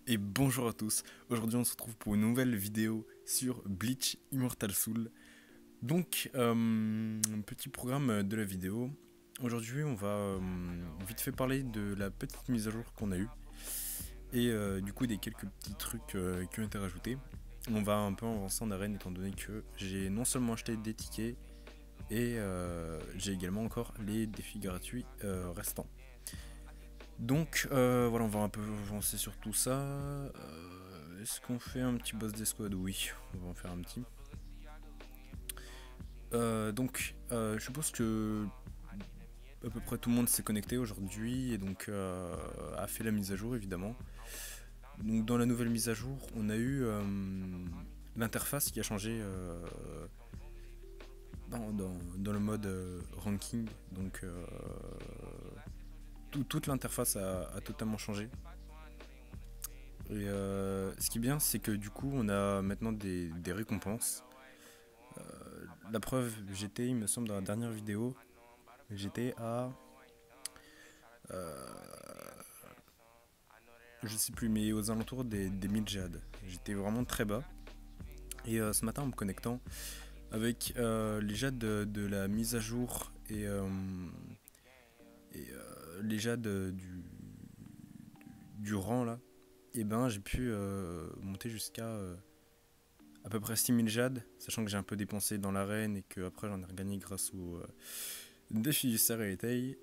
Et bonjour à tous, aujourd'hui on se retrouve pour une nouvelle vidéo sur Bleach Immortal Soul. Donc, petit programme de la vidéo. Aujourd'hui on va vite fait parler de la petite mise à jour qu'on a eue. Et du coup des quelques petits trucs qui ont été rajoutés. On va un peu avancer en arène étant donné que j'ai non seulement acheté des tickets, et j'ai également encore les défis gratuits restants. Donc voilà, on va un peu avancer sur tout ça. Est-ce qu'on fait un petit boss d'escouade? Oui, on va en faire un petit. Je suppose que à peu près tout le monde s'est connecté aujourd'hui et donc a fait la mise à jour évidemment. Donc dans la nouvelle mise à jour, on a eu l'interface qui a changé dans le mode ranking. Donc toute l'interface a totalement changé. Et ce qui est bien, c'est que du coup, on a maintenant des récompenses. La preuve, j'étais, il me semble, dans la dernière vidéo, j'étais à. Je sais plus, mais aux alentours des 1000 jades. J'étais vraiment très bas. Et ce matin, en me connectant avec les jades de la mise à jour et les jades du rang là, et ben j'ai pu monter jusqu'à à peu près 6000 jades, sachant que j'ai un peu dépensé dans l'arène et que après j'en ai regagné grâce au défi du Sereitei.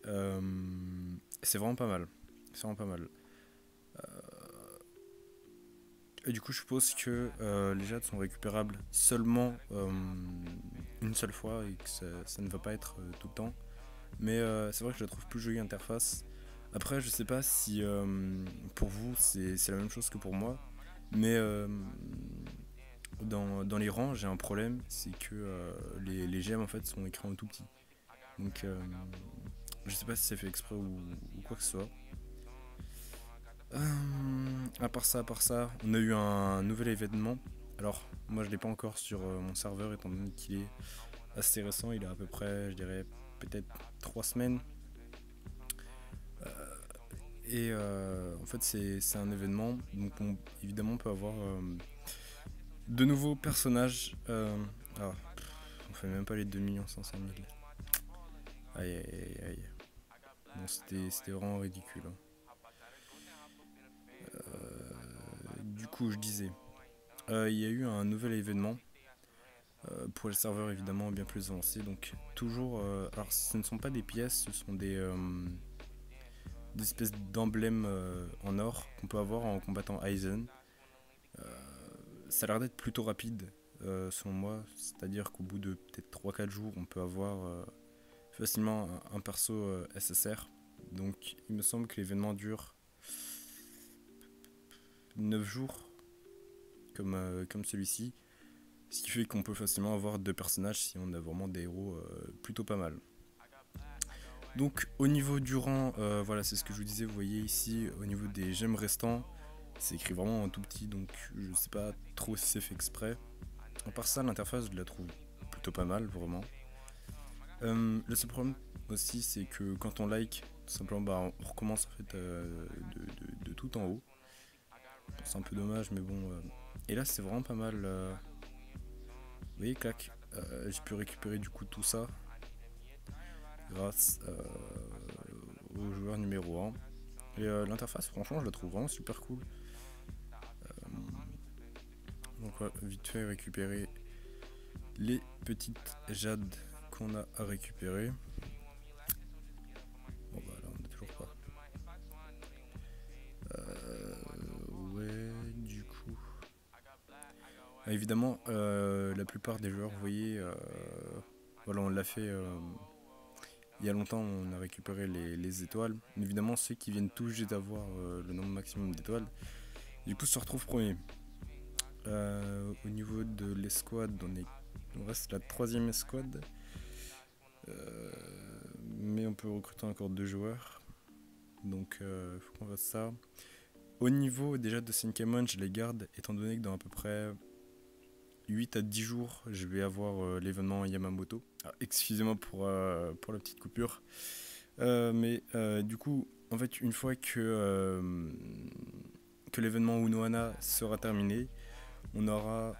C'est vraiment pas mal. C'est vraiment pas mal. Et du coup, je suppose que les jades sont récupérables seulement une seule fois et que ça ne va pas être tout le temps. Mais c'est vrai que je la trouve plus jolie interface. Après, je sais pas si pour vous c'est la même chose que pour moi, mais dans les rangs, j'ai un problème, c'est que les gemmes en fait sont écrits en tout petit. Donc je sais pas si c'est fait exprès ou quoi que ce soit. À part ça, on a eu un nouvel événement. Alors, moi je l'ai pas encore sur mon serveur étant donné qu'il est assez récent. Il a à peu près, je dirais, peut-être 3 semaines. Et en fait, c'est un événement. Donc, évidemment, on peut avoir de nouveaux personnages. Ah, on fait même pas les 2 500 000. Aïe aïe aïe aïe. Bon, c'était vraiment ridicule, hein. Du coup, je disais, il y a eu un nouvel événement pour les serveurs évidemment bien plus avancés. Donc toujours, alors ce ne sont pas des pièces, ce sont des espèces d'emblèmes en or qu'on peut avoir en combattant Aizen. Ça a l'air d'être plutôt rapide selon moi, c'est-à-dire qu'au bout de peut-être 3 4 jours, on peut avoir facilement un perso SSR. Donc il me semble que l'événement dure 9 jours comme celui-ci. Ce qui fait qu'on peut facilement avoir 2 personnages si on a vraiment des héros plutôt pas mal. Donc au niveau du rang, voilà c'est ce que je vous disais, vous voyez ici au niveau des gemmes restants, c'est écrit vraiment en tout petit donc je sais pas trop si c'est fait exprès. À part ça l'interface je la trouve plutôt pas mal vraiment. Le seul problème aussi c'est que quand on like, tout simplement on recommence en fait de tout en haut. C'est un peu dommage mais bon. Et là c'est vraiment pas mal. Vous voyez clac, j'ai pu récupérer du coup tout ça grâce au joueur numéro 1. Et l'interface, franchement, je la trouve vraiment super cool. Donc, ouais, vite fait récupérer les petites jades qu'on a à récupérer. Bon, bah là, on n'a toujours pas. Ouais, du coup. Ah, évidemment, la plupart des joueurs, vous voyez, voilà, on l'a fait. Il y a longtemps, on a récupéré les étoiles. Mais évidemment, ceux qui viennent tout juste d'avoir le nombre maximum d'étoiles, du coup, se retrouvent premiers. Au niveau de l'escouade, on reste la 3ème escouade. Mais on peut recruter encore 2 joueurs. Donc il faut qu'on fasse ça. Au niveau déjà de Senkemon, je les garde étant donné que dans à peu près 8 à 10 jours, je vais avoir l'événement Yamamoto. Ah, excusez-moi pour la petite coupure. Mais du coup, en fait, une fois que que l'événement Unohana sera terminé, on aura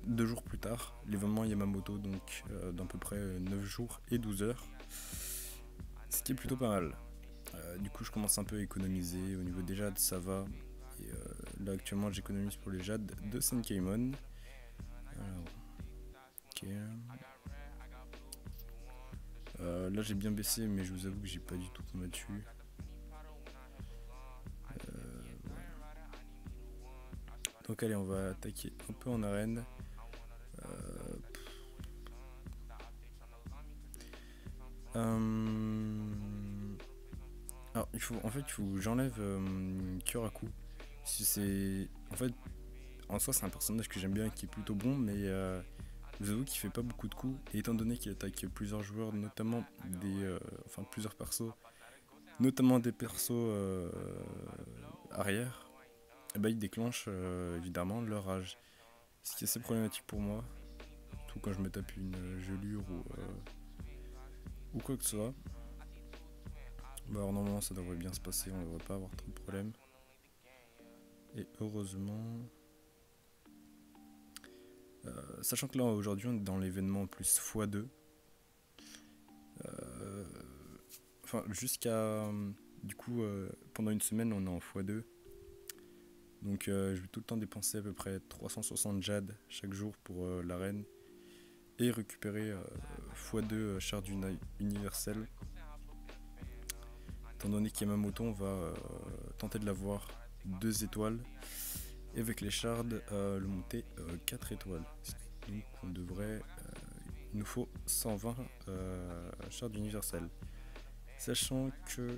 2 jours plus tard l'événement Yamamoto, donc d'à peu près 9 jours et 12 heures, ce qui est plutôt pas mal. Du coup je commence un peu à économiser au niveau des jades, ça va. Et là actuellement j'économise pour les jades de Senkeimon. Alors, ok. Là j'ai bien baissé, mais je vous avoue que j'ai pas du tout combattu. Donc allez, on va attaquer un peu en arène. Alors il faut que j'enlève Kyoraku. En fait, en soi c'est un personnage que j'aime bien et qui est plutôt bon, mais je vous avoue qu'il fait pas beaucoup de coups. Et étant donné qu'il attaque plusieurs joueurs, notamment plusieurs persos, notamment des persos arrière, et bah, il déclenche évidemment leur rage. Ce qui est assez problématique pour moi, tout quand je me tape une gelure ou quoi que ce soit. Bah, alors normalement ça devrait bien se passer, on ne devrait pas avoir trop de problèmes. Et heureusement, sachant que là aujourd'hui on est dans l'événement plus x2, jusqu'à du coup pendant une semaine on est en x2. Donc je vais tout le temps dépenser à peu près 360 jade chaque jour pour l'arène et récupérer x2 shard universel. Étant donné qu'Yamamoto on va tenter de l'avoir 2 étoiles et avec les shards le monter 4 étoiles. Donc on devrait, il nous faut 120 shards universels. Sachant que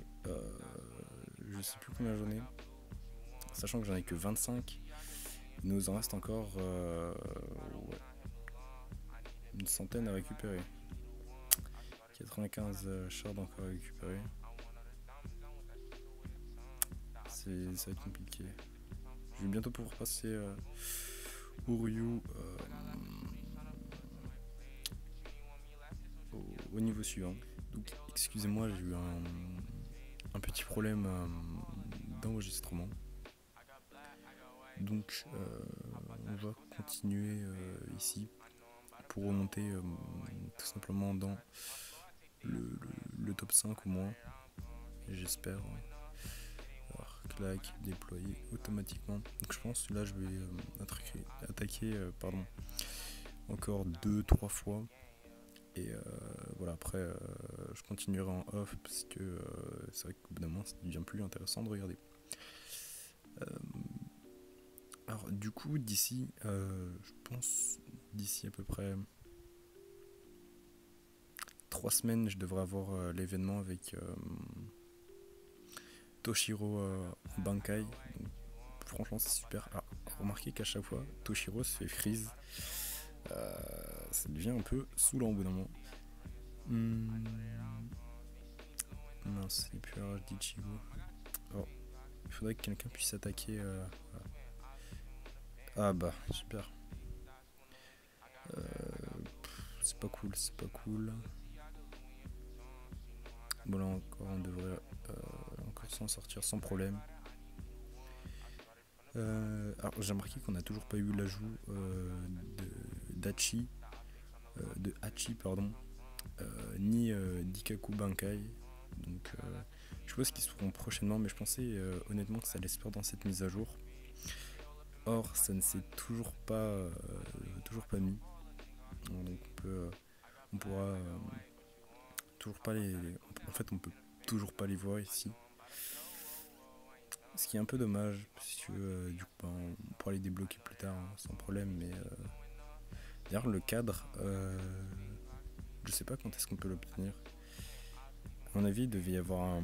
je sais plus combien j'en ai. Sachant que j'en ai que 25, il nous en reste encore une centaine à récupérer. 95 shards encore à récupérer. Ça va être compliqué. Je vais bientôt pouvoir passer Uryu au niveau suivant. Donc excusez-moi, j'ai eu un petit problème d'enregistrement. Donc on va continuer ici pour remonter tout simplement dans le top 5 au moins. J'espère. Alors, clac, déployer automatiquement. Donc je pense que là je vais attaquer encore 2-3 fois. Et voilà, après je continuerai en off parce que c'est vrai qu'au bout d'un moment ça devient plus intéressant de regarder. Alors du coup d'ici, je pense d'ici à peu près 3 semaines, je devrais avoir l'événement avec Toshiro en Bankai. Donc, franchement c'est super. Alors, remarquez qu'à chaque fois Toshiro se fait freeze. Ça devient un peu saoulant au bout d'un moment. Mince, c'est plus RH d'Ichigo. Oh, il faudrait que quelqu'un puisse attaquer. Ah bah, super. C'est pas cool, c'est pas cool. Bon là encore, on devrait encore s'en sortir sans problème. Alors j'ai remarqué qu'on n'a toujours pas eu l'ajout de Hachi pardon, ni d'Ikaku Bankai. Donc je pense qu'ils seront prochainement, mais je pensais honnêtement que ça allait se faire dans cette mise à jour. Or ça ne s'est toujours pas mis. Donc on pourra toujours pas les. En fait on peut toujours pas les voir ici. Ce qui est un peu dommage, parce que du coup on pourra les débloquer plus tard sans problème, mais d'ailleurs le cadre, je sais pas quand est-ce qu'on peut l'obtenir. À mon avis il devait y avoir un...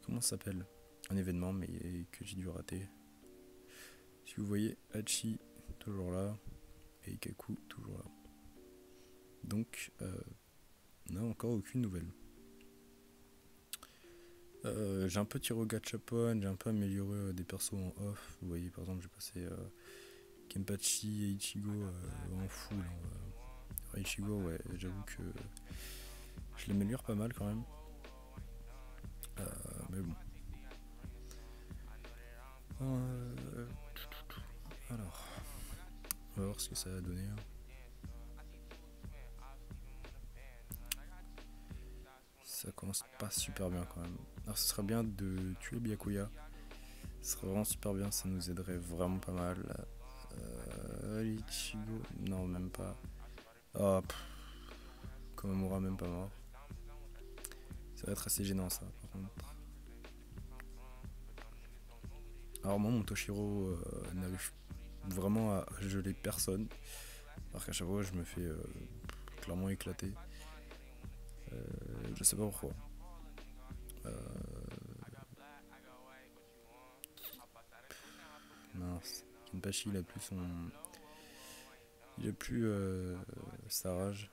Comment ça s'appelle? Un événement mais que j'ai dû rater. Si vous voyez, Hachi toujours là, et Ikaku toujours là. Donc on n'a encore aucune nouvelle. J'ai un peu tiré au gachapon, j'ai un peu amélioré des persos en off. Vous voyez par exemple j'ai passé Kenpachi et Ichigo en full. Alors, Ichigo ouais, j'avoue que je l'améliore pas mal quand même. Mais bon. Alors, on va voir ce que ça va donner. Ça commence pas super bien quand même. Alors ce serait bien de tuer Byakuya. Ce serait vraiment super bien, ça nous aiderait vraiment pas mal. Ichigo, non même pas. Ah, Komamura même pas mort. Ça va être assez gênant ça par contre. Alors moi mon Toshiro n'arrive vraiment à geler personne. Alors qu'à chaque fois je me fais clairement éclater. Je sais pas pourquoi. Mince. Kenpachi il a plus son. Il a plus sa rage.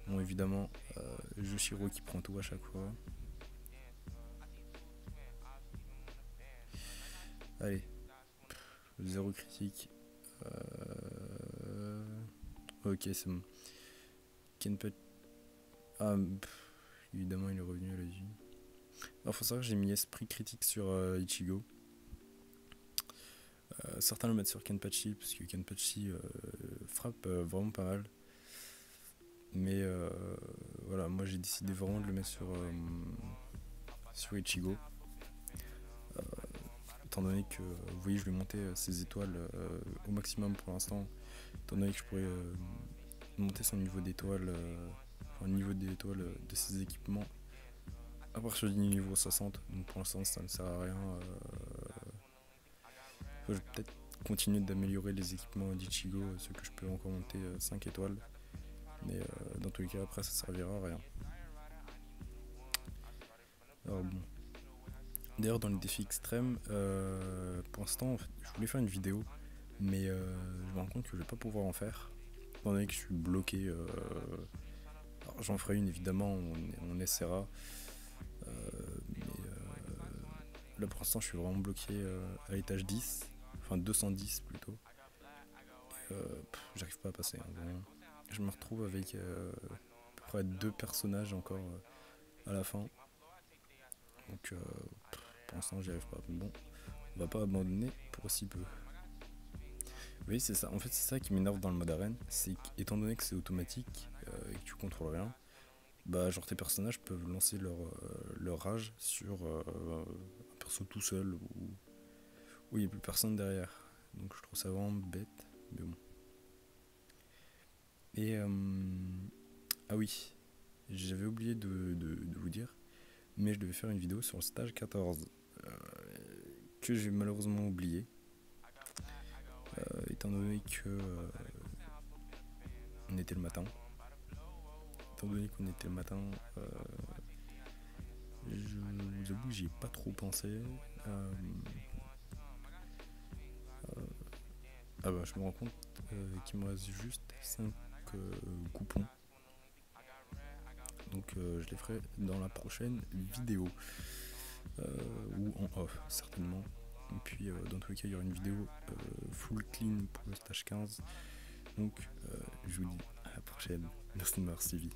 Bon évidemment Joshiro qui prend tout à chaque fois. Allez. Zéro critique. Ok c'est bon. Kenpachi. Ah évidemment il est revenu à la vie. Alors faut savoir que j'ai mis esprit critique sur Ichigo. Certains le mettent sur Kenpachi parce que Kenpachi frappe vraiment pas mal. Mais voilà, moi j'ai décidé vraiment de le mettre sur Ichigo. Étant donné que vous voyez je vais monter ses étoiles au maximum pour l'instant. Étant donné que je pourrais monter son niveau d'étoile, enfin le niveau d'étoile de ses équipements à partir du niveau 60. Donc pour l'instant ça ne sert à rien. Je vais peut-être continuer d'améliorer les équipements d'Ichigo, ceux que je peux encore monter 5 étoiles. Mais dans tous les cas après ça servira à rien. Alors bon. D'ailleurs dans les défis extrêmes, pour l'instant en fait, je voulais faire une vidéo, mais je me rends compte que je vais pas pouvoir en faire. Étant donné que je suis bloqué, alors j'en ferai une évidemment, on essaiera. Mais là pour l'instant je suis vraiment bloqué à l'étage 10, enfin 210 plutôt. J'arrive pas à passer. Hein, vraiment. Je me retrouve avec à peu près 2 personnages encore à la fin. Donc pour l'instant j'y arrive pas. Mais bon, on va pas abandonner pour aussi peu. Oui c'est ça, en fait c'est ça qui m'énerve dans le mode arène, c'est qu'étant donné que c'est automatique et que tu contrôles rien, bah genre tes personnages peuvent lancer leur rage sur un perso tout seul où il n'y a plus personne derrière. Donc je trouve ça vraiment bête, mais bon. Et ah oui, j'avais oublié de vous dire, mais je devais faire une vidéo sur le stage 14 que j'ai malheureusement oublié. Étant donné que on était le matin. Étant donné qu'on était le matin, je vous avoue que j'y ai pas trop pensé. Ah bah je me rends compte qu'il me reste juste 5 coupons. Donc je les ferai dans la prochaine vidéo. Ou en off certainement. Et puis dans tous les cas il y aura une vidéo full clean pour le stage 15. Donc je vous dis à la prochaine. Merci de m'avoir suivi.